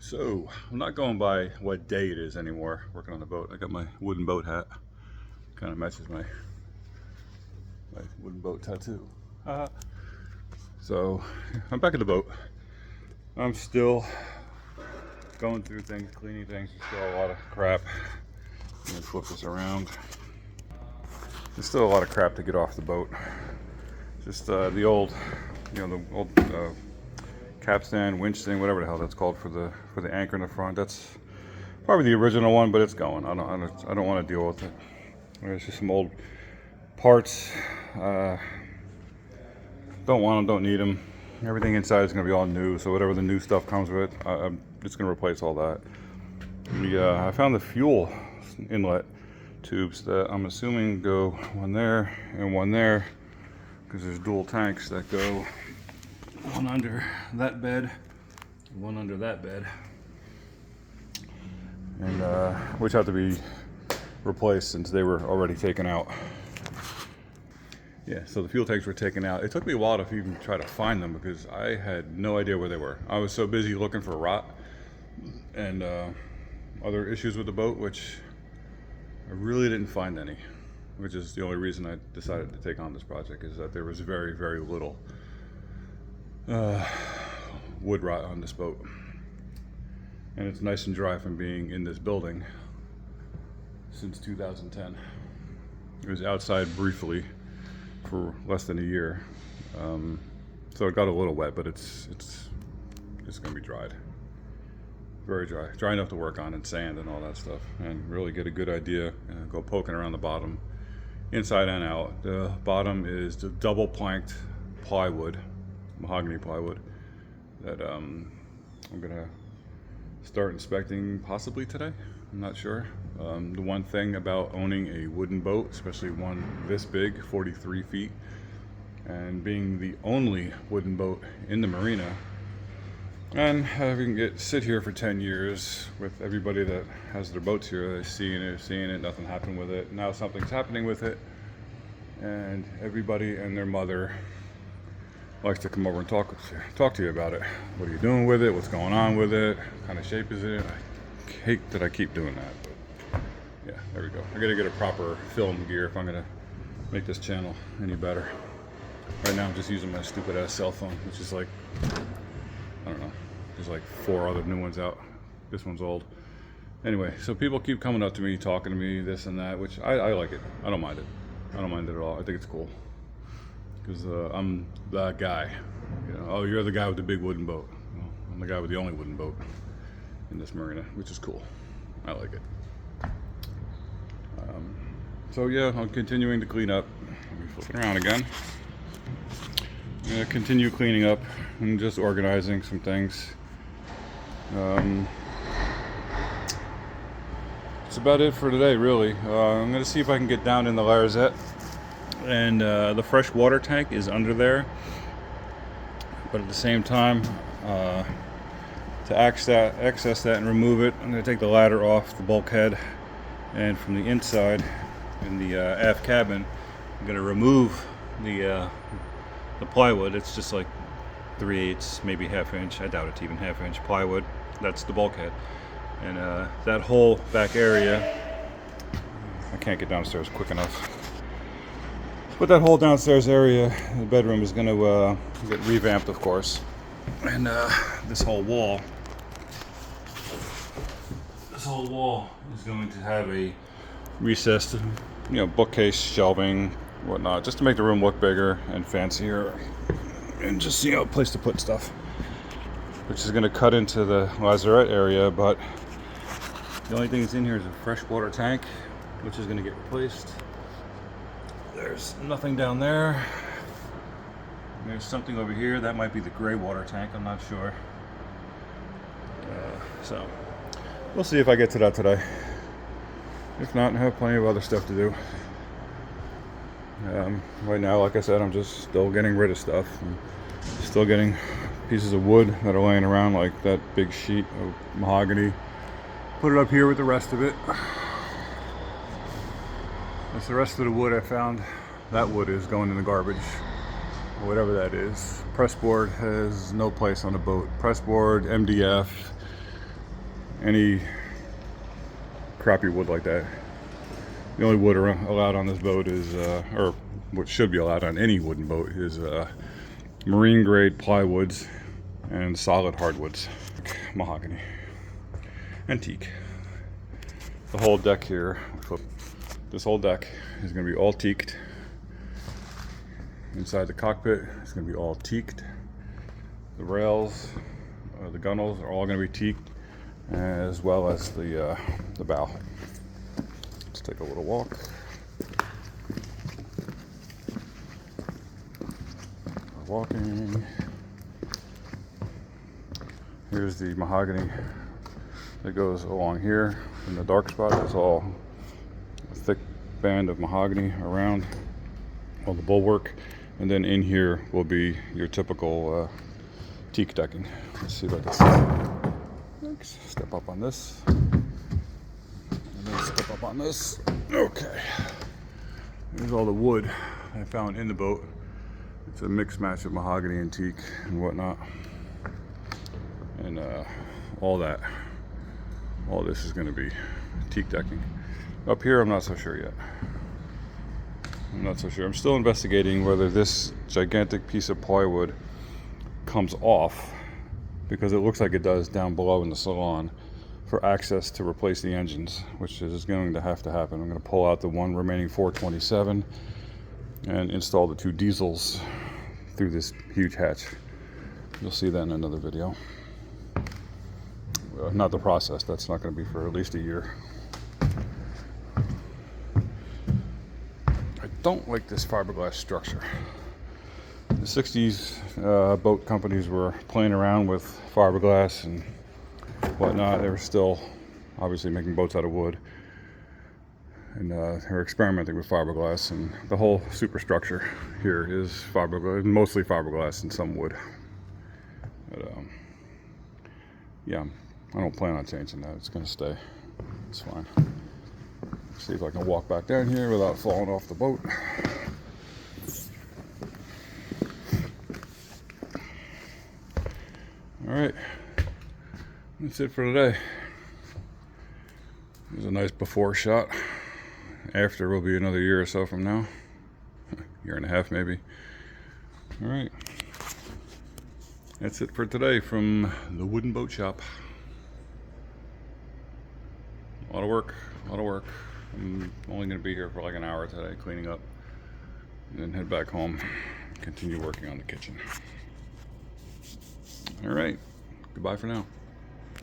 So, I'm not going by what day it is anymore working on the boat. I got my wooden boat hat. Kind of matches my wooden boat tattoo. So, I'm back at the boat. I'm still going through things, cleaning things. There's still a lot of crap. Let me flip this around. There's still a lot of crap to get off the boat. Just the old, the old capstan, winch thing, whatever the hell that's called for the anchor in the front. That's probably the original one, but it's going. I don't want to deal with it. There's just some old parts. Don't want them, don't need them. Everything inside is going to be all new, so whatever the new stuff comes with, I'm just going to replace all that. I found the fuel inlet tubes that I'm assuming go one there and one there, because there's dual tanks that go one under that bed, one under that bed, and which have to be replaced since they were already taken out. Yeah, so the fuel tanks were taken out. It took me a while to even try to find them because I had no idea where they were. I was so busy looking for rot and other issues with the boat, which I really didn't find any, which is the only reason I decided to take on this project, is that there was very, very little wood rot on this boat. And it's nice and dry from being in this building since 2010. It was outside briefly for less than a year, so it got a little wet, but it's gonna be dried, very dry enough to work on, and sand and all that stuff, and really get a good idea. Go poking around the bottom, inside and out. The bottom is the double planked plywood, mahogany plywood, that I'm gonna start inspecting possibly today. I'm not sure. The one thing about owning a wooden boat, especially one this big, 43 feet, and being the only wooden boat in the marina, and having it sit here for 10 years with everybody that has their boats here, they're seeing it, nothing happened with it. Now something's happening with it, and everybody and their mother likes to come over and talk to you about it. What are you doing with it? What's going on with it? What kind of shape is it? I hate that I keep doing that, but yeah, there we go. I gotta get a proper film gear if I'm gonna make this channel any better. Right now I'm just using my stupid ass cell phone, which is like, I don't know, there's like 4 other new ones out. This one's old. Anyway, so people keep coming up to me, talking to me, this and that, which I like it. I don't mind it. I don't mind it at all. I think it's cool. Because I'm that guy. Oh, you're the guy with the big wooden boat. Well, I'm the guy with the only wooden boat in this marina, which is cool. I like it. So yeah, I'm continuing to clean up. Let me flip it around again. I'm gonna continue cleaning up and just organizing some things. That's about it for today, really. I'm gonna see if I can get down in the Larazette, and the fresh water tank is under there. But at the same time, to access that and remove it, I'm gonna take the ladder off the bulkhead, and from the inside in the aft cabin, I'm gonna remove the plywood. It's just like 3/8, maybe ½ inch. I doubt it's even ½ inch plywood. That's the bulkhead, and that whole back area. I can't get downstairs quick enough. But that whole downstairs area, the bedroom, is going to get revamped, of course. And this whole wall is going to have a recessed, bookcase, shelving, whatnot, just to make the room look bigger and fancier, and just a place to put stuff. Which is going to cut into the lazarette area, but the only thing that's in here is a freshwater tank, which is going to get replaced. There's nothing down there. There's something over here. That might be the gray water tank. I'm not sure. So we'll see if I get to that today. If not, I have plenty of other stuff to do. Right now, like I said, I'm just still getting rid of stuff. I'm still getting pieces of wood that are laying around, like that big sheet of mahogany. Put it up here with the rest of it. That's the rest of the wood I found. That wood is going in the garbage, or whatever that is. Pressboard has no place on a boat. Pressboard, MDF, any crappy wood like that. The only wood allowed on this boat is, or what should be allowed on any wooden boat, is marine grade plywoods and solid hardwoods, mahogany and teak. The whole deck here, this whole deck is going to be all teaked. Inside the cockpit, it's going to be all teaked. The rails, the gunnels are all going to be teaked, as well as the bow. Let's take a little walk. We're walking. Here's the mahogany that goes along here in the dark spot. It's all a thick band of mahogany around all the bulwark, and then in here will be your typical teak decking. Let's see about this. Thanks. Step up on this, and then step up on this. Okay. Here's all the wood I found in the boat. It's a mixed match of mahogany and teak and whatnot, and all this is going to be teak decking. Up here, I'm not so sure yet. I'm still investigating whether this gigantic piece of plywood comes off, because it looks like it does down below in the salon, for access to replace the engines, which is going to have to happen. I'm going to pull out the one remaining 427 and install the 2 diesels through this huge hatch. You'll see that in another video. Not the process, that's not going to be for at least a year. I don't like this fiberglass structure. In the 60s, boat companies were playing around with fiberglass and whatnot. They were still obviously making boats out of wood, and they were experimenting with fiberglass, and the whole superstructure here is fiberglass, mostly fiberglass and some wood. But yeah, I don't plan on changing that. It's going to stay. It's fine. See if I can walk back down here without falling off the boat. All right, that's it for today. There's a nice before shot. After will be another year or so from now. Year and a half maybe. All right. That's it for today from the Wooden Boat Shop. A lot of work. I'm only going to be here for like an hour today, cleaning up, and then head back home, continue working on the kitchen. All right. Goodbye for now.